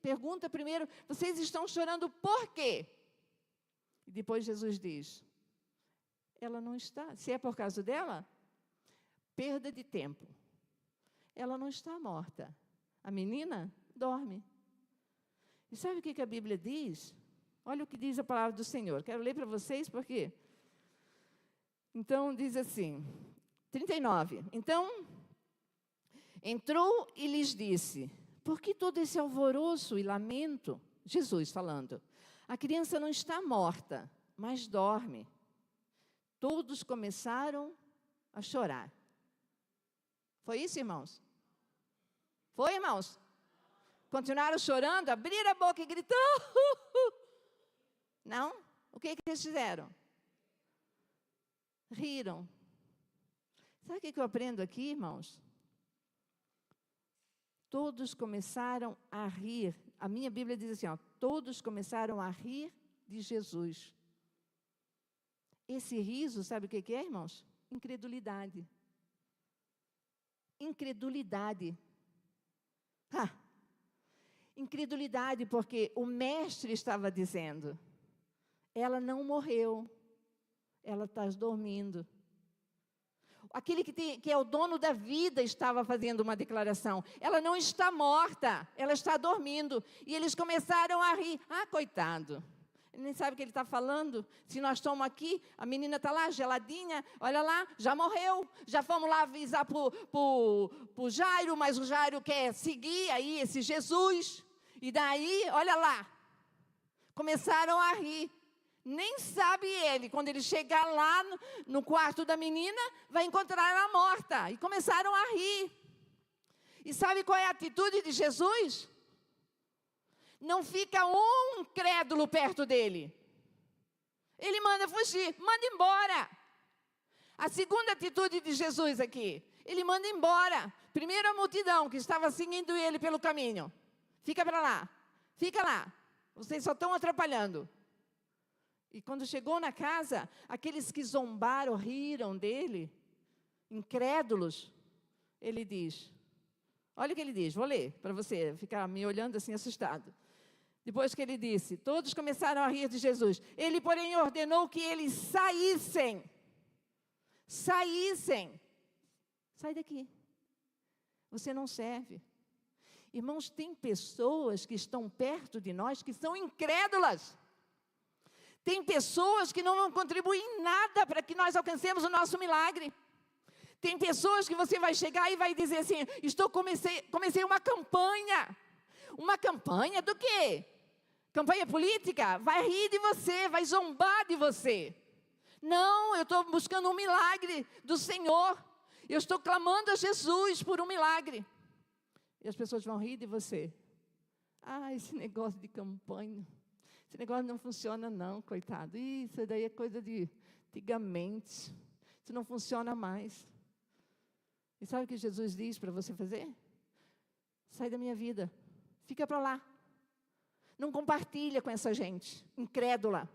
pergunta primeiro, vocês estão chorando por quê? E depois Jesus diz, ela não está, se é por causa dela, perda de tempo. Ela não está morta, a menina dorme. E sabe o que a Bíblia diz? Olha o que diz a palavra do Senhor. Quero ler para vocês, porque... Então, diz assim, 39. Então, entrou e lhes disse, por que todo esse alvoroço e lamento? Jesus falando, a criança não está morta, mas dorme. Todos começaram a chorar. Foi isso, irmãos? Foi, irmãos? Continuaram chorando, abriram a boca e gritou. Não? O que eles fizeram? Riram. Sabe o que eu aprendo aqui, irmãos? Todos começaram a rir. A minha Bíblia diz assim, ó, todos começaram a rir de Jesus. Esse riso, sabe o que é, irmãos? Incredulidade. Incredulidade. Incredulidade, porque o mestre estava dizendo, ela não morreu, ela está dormindo. Aquele que é o dono da vida estava fazendo uma declaração. Ela não está morta, ela está dormindo. E eles começaram a rir. Ah, coitado. Ele nem sabe o que ele está falando. Se nós estamos aqui, a menina está lá, geladinha. Olha lá, já morreu. Já fomos lá avisar para o Jairo, mas o Jairo quer seguir aí esse Jesus. E daí, olha lá, começaram a rir. Nem sabe ele, quando ele chegar lá no quarto da menina, vai encontrar ela morta. E começaram a rir. E sabe qual é a atitude de Jesus? Não fica um incrédulo perto dele. Ele manda fugir, manda embora. A segunda atitude de Jesus aqui, ele manda embora. Primeiro a multidão que estava seguindo ele pelo caminho. Fica para lá, fica lá. Vocês só estão atrapalhando. E quando chegou na casa, aqueles que zombaram, riram dele, incrédulos, ele diz, olha o que ele diz, vou ler para você ficar me olhando assim assustado. Depois que ele disse, todos começaram a rir de Jesus. Ele, porém, ordenou que eles saíssem. Saíssem. Sai daqui. Você não serve. Irmãos, tem pessoas que estão perto de nós que são incrédulas. Tem pessoas que não vão contribuir em nada para que nós alcancemos o nosso milagre. Tem pessoas que você vai chegar e vai dizer assim, comecei uma campanha. Uma campanha do quê? Campanha política? Vai rir de você, vai zombar de você. Não, eu estou buscando um milagre do Senhor. Eu estou clamando a Jesus por um milagre. E as pessoas vão rir de você. Ah, esse negócio de campanha. Esse negócio não funciona não, coitado. Isso daí é coisa de antigamente. Isso não funciona mais. E sabe o que Jesus diz para você fazer? Sai da minha vida. Fica para lá. Não compartilha com essa gente incrédula,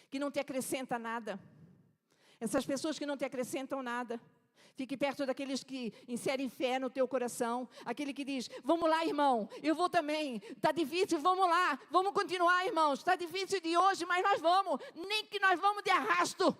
que não te acrescenta nada. Essas pessoas que não te acrescentam nada. Fique perto daqueles que inserem fé no teu coração. Aquele que diz, vamos lá, irmão, eu vou também. Está difícil, vamos lá. Vamos continuar, irmãos. Está difícil de hoje, mas nós vamos. Nem que nós vamos de arrasto.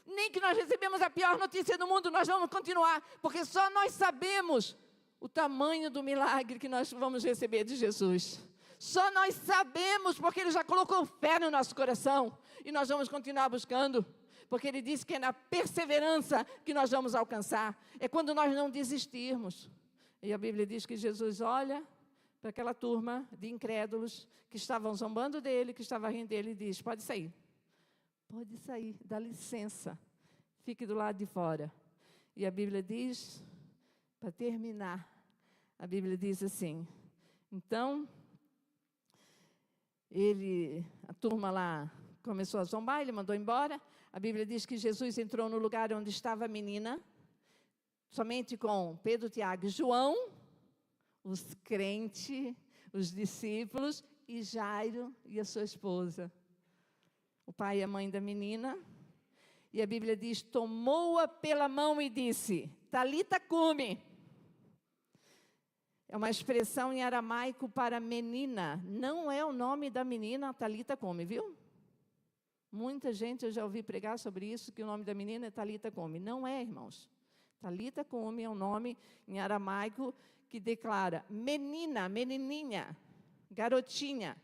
Nem que nós recebemos a pior notícia do mundo, nós vamos continuar. Porque só nós sabemos o tamanho do milagre que nós vamos receber de Jesus. Só nós sabemos, porque Ele já colocou fé no nosso coração. E nós vamos continuar buscando. Porque Ele disse que é na perseverança que nós vamos alcançar. É quando nós não desistirmos. E a Bíblia diz que Jesus olha para aquela turma de incrédulos que estavam zombando dele, que estavam rindo dele, e diz, pode sair. Pode sair, dá licença. Fique do lado de fora. E a Bíblia diz, para terminar, a Bíblia diz assim, então, a turma lá começou a zombar, ele mandou embora. A Bíblia diz que Jesus entrou no lugar onde estava a menina, somente com Pedro, Tiago e João, os crentes, os discípulos, e Jairo e a sua esposa. O pai e a mãe da menina. E a Bíblia diz, tomou-a pela mão e disse, Talita cumi. É uma expressão em aramaico para menina. Não é o nome da menina, Talita cumi, viu? Muita gente, eu já ouvi pregar sobre isso, que o nome da menina é Talita cumi. Não é, irmãos. Talita cumi é um nome em aramaico que declara menina, menininha, garotinha.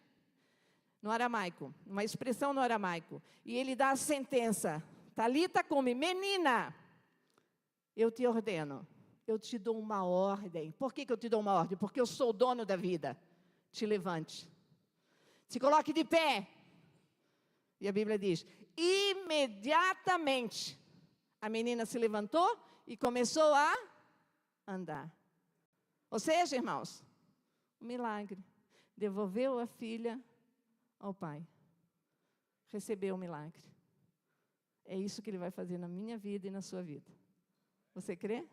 no aramaico, uma expressão no aramaico. E ele dá a sentença, Talita cumi, menina, eu te ordeno, eu te dou uma ordem. Por que eu te dou uma ordem? Porque eu sou o dono da vida. Te levante, se coloque de pé. E a Bíblia diz, imediatamente, a menina se levantou e começou a andar. Ou seja, irmãos, um milagre. Devolveu a filha ao pai. Recebeu o milagre. É isso que ele vai fazer na minha vida e na sua vida. Você crê?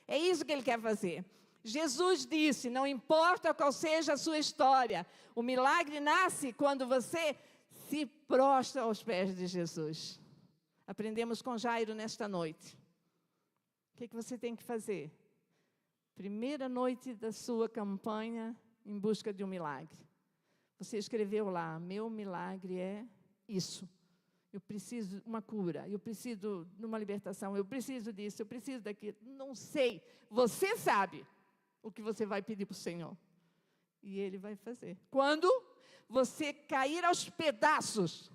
É isso que ele quer fazer. Jesus disse, não importa qual seja a sua história, o milagre nasce quando você se prostra aos pés de Jesus. Aprendemos com Jairo nesta noite. O que você tem que fazer? Primeira noite da sua campanha em busca de um milagre. Você escreveu lá, meu milagre é isso. Eu preciso de uma cura, eu preciso de uma libertação, eu preciso disso, eu preciso daquilo. Não sei, você sabe o que você vai pedir para o Senhor. E Ele vai fazer. Quando você cair aos pedaços,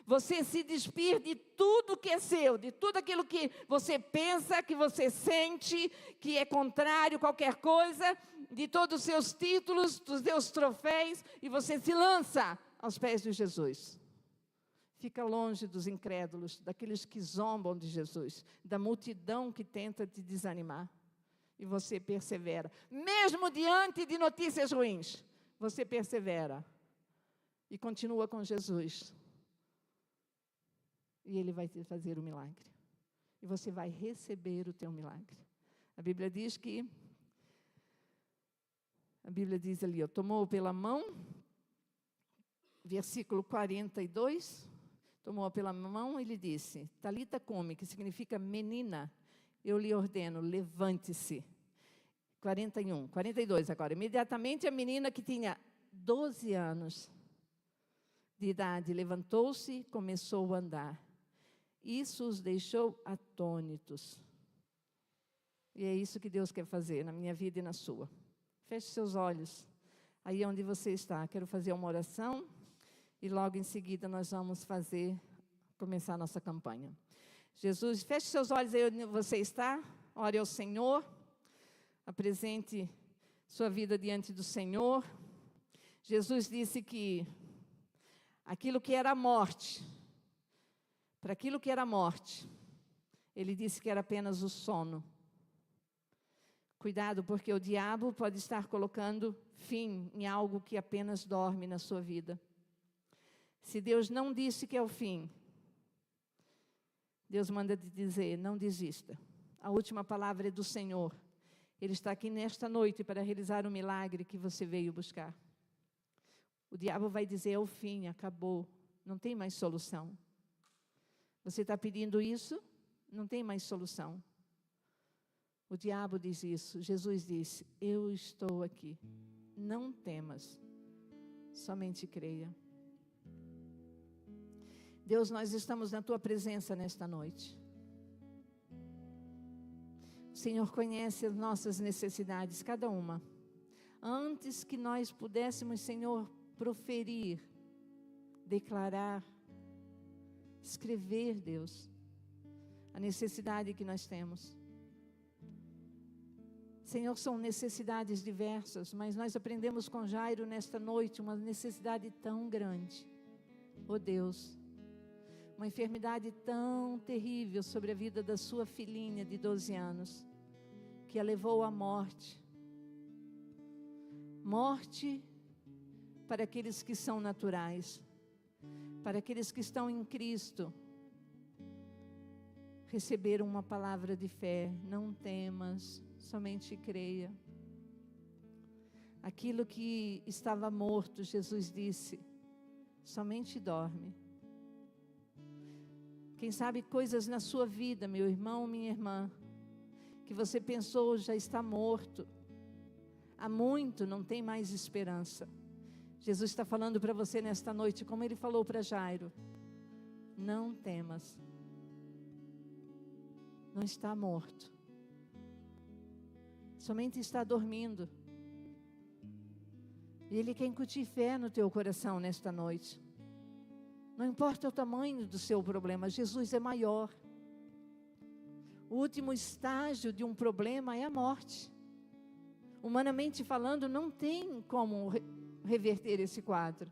você se despir de tudo que é seu, de tudo aquilo que você pensa, que você sente, que é contrário a qualquer coisa, de todos os seus títulos, dos seus troféus, e você se lança aos pés de Jesus. Fica longe dos incrédulos, daqueles que zombam de Jesus, da multidão que tenta te desanimar. E você persevera. Mesmo diante de notícias ruins, você persevera. E continua com Jesus. E Ele vai te fazer o milagre. E você vai receber o teu milagre. A Bíblia diz ali, tomou pela mão, versículo 42, tomou pela mão e lhe disse, Talita cumi, que significa menina, eu lhe ordeno, levante-se. 42 agora. Imediatamente a menina que tinha 12 anos de idade levantou-se e começou a andar. Isso os deixou atônitos. E é isso que Deus quer fazer na minha vida e na sua. Feche seus olhos. Aí onde você está, quero fazer uma oração. E logo em seguida nós vamos começar a nossa campanha. Jesus, feche seus olhos aí onde você está. Ore ao Senhor. Apresente sua vida diante do Senhor. Jesus disse que aquilo que era morte, para aquilo que era morte, Ele disse que era apenas o sono. Cuidado, porque o diabo pode estar colocando fim em algo que apenas dorme na sua vida. Se Deus não disse que é o fim, Deus manda te dizer, não desista. A última palavra é do Senhor. Ele está aqui nesta noite para realizar o milagre que você veio buscar. O diabo vai dizer, é o fim, acabou, não tem mais solução. Você está pedindo isso, não tem mais solução. O diabo diz isso, Jesus disse, eu estou aqui, não temas, somente creia. Deus, nós estamos na Tua presença nesta noite. O Senhor conhece as nossas necessidades, cada uma. Antes que nós pudéssemos, Senhor, proferir, declarar, escrever, Deus, a necessidade que nós temos. Senhor, são necessidades diversas, mas nós aprendemos com Jairo nesta noite uma necessidade tão grande. Oh Deus, uma enfermidade tão terrível sobre a vida da sua filhinha de 12 anos, que a levou à morte. Morte para aqueles que são naturais, para aqueles que estão em Cristo, receberam uma palavra de fé, não temas, somente creia. Aquilo que estava morto, Jesus disse, somente dorme. Quem sabe coisas na sua vida, meu irmão, minha irmã, que você pensou já está morto, há muito não tem mais esperança. Jesus está falando para você nesta noite, como Ele falou para Jairo, não temas, não está morto, somente está dormindo. E Ele quer incutir fé no teu coração nesta noite. Não importa o tamanho do seu problema, Jesus é maior. O último estágio de um problema é a morte. Humanamente falando, não tem como reverter esse quadro.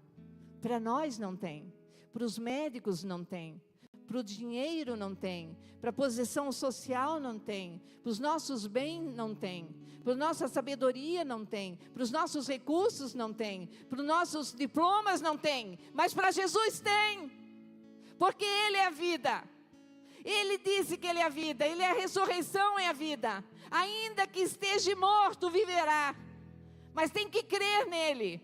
Para nós não tem. Para os médicos não tem. Para o dinheiro não tem. Para a posição social não tem. Para os nossos bens não tem. Para a nossa sabedoria não tem. Para os nossos recursos não tem. Para os nossos diplomas não tem. Mas para Jesus tem. Porque Ele é a vida. Ele disse que Ele é a vida. Ele é a ressurreição e a vida. Ainda que esteja morto, viverá. Mas tem que crer nele.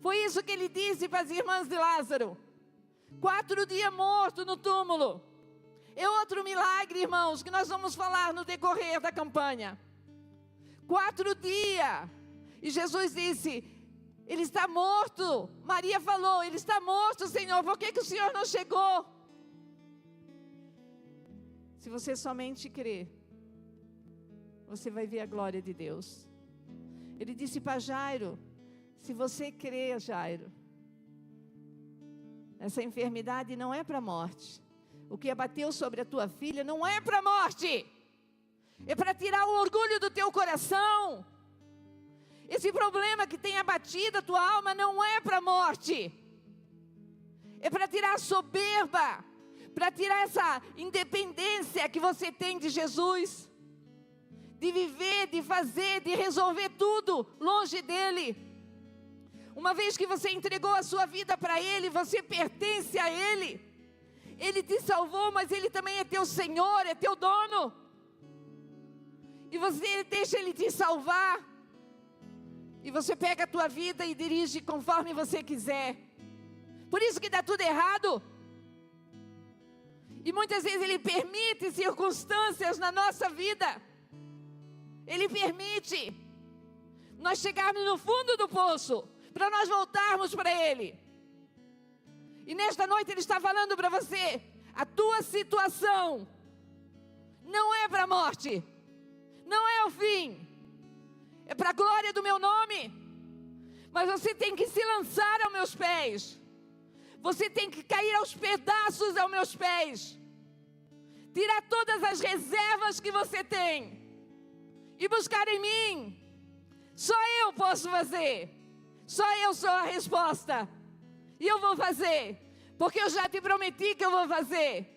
Foi isso que Ele disse para as irmãs de Lázaro. 4 dias morto no túmulo. É outro milagre, irmãos, que nós vamos falar no decorrer da campanha. 4 dias. E Jesus disse, Ele está morto. Maria falou, Ele está morto, Senhor. Por que o Senhor não chegou? Se você somente crer, você vai ver a glória de Deus. Ele disse para Jairo, se você crer, Jairo, essa enfermidade não é para a morte. O que abateu sobre a tua filha não é para a morte. É para tirar o orgulho do teu coração. Esse problema que tem abatido a tua alma não é para a morte. É para tirar a soberba. Para tirar essa independência que você tem de Jesus. De viver, de fazer, de resolver tudo longe dEle. Uma vez que você entregou a sua vida para Ele, você pertence a Ele. Ele te salvou, mas Ele também é teu Senhor, é teu dono. E você deixa Ele te salvar. E você pega a tua vida e dirige conforme você quiser. Por isso que dá tudo errado. E muitas vezes Ele permite circunstâncias na nossa vida. Ele permite nós chegarmos no fundo do poço, para nós voltarmos para Ele. E nesta noite Ele está falando para você, a tua situação não é para a morte, não é o fim, é para a glória do meu nome. Mas você tem que se lançar aos meus pés, você tem que cair aos pedaços aos meus pés, tirar todas as reservas que você tem, e buscar em mim. Só eu posso fazer. Só eu sou a resposta. E eu vou fazer. Porque eu já te prometi que eu vou fazer.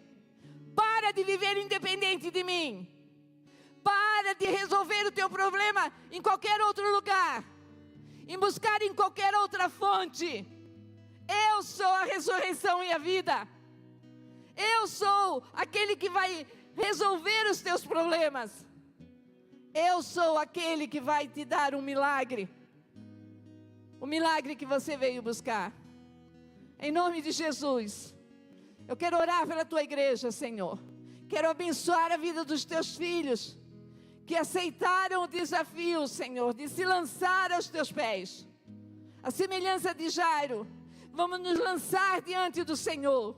Para de viver independente de mim. Para de resolver o teu problema em qualquer outro lugar. Em buscar em qualquer outra fonte. Eu sou a ressurreição e a vida. Eu sou aquele que vai resolver os teus problemas. Eu sou aquele que vai te dar um milagre. O milagre que você veio buscar. Em nome de Jesus. Eu quero orar pela tua igreja, Senhor. Quero abençoar a vida dos teus filhos, que aceitaram o desafio, Senhor, de se lançar aos teus pés. A semelhança de Jairo, vamos nos lançar diante do Senhor.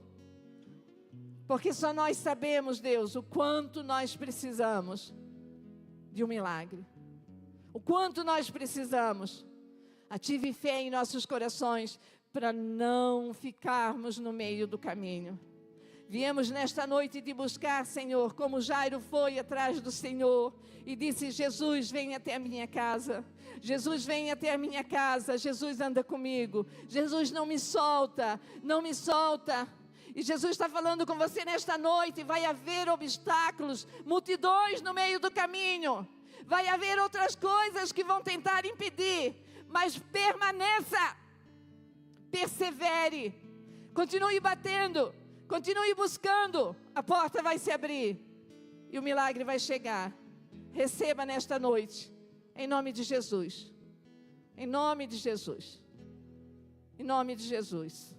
Porque só nós sabemos, Deus, o quanto nós precisamos de um milagre. O quanto nós precisamos. Ative fé em nossos corações para não ficarmos no meio do caminho. Viemos nesta noite te buscar, Senhor, como Jairo foi atrás do Senhor e disse, Jesus, vem até a minha casa. Jesus, vem até a minha casa. Jesus, anda comigo. Jesus, não me solta, não me solta. E Jesus está falando com você nesta noite. Vai haver obstáculos, multidões no meio do caminho. Vai haver outras coisas que vão tentar impedir. Mas permaneça. Persevere. Continue batendo. Continue buscando. A porta vai se abrir. E o milagre vai chegar. Receba nesta noite. Em nome de Jesus. Em nome de Jesus. Em nome de Jesus.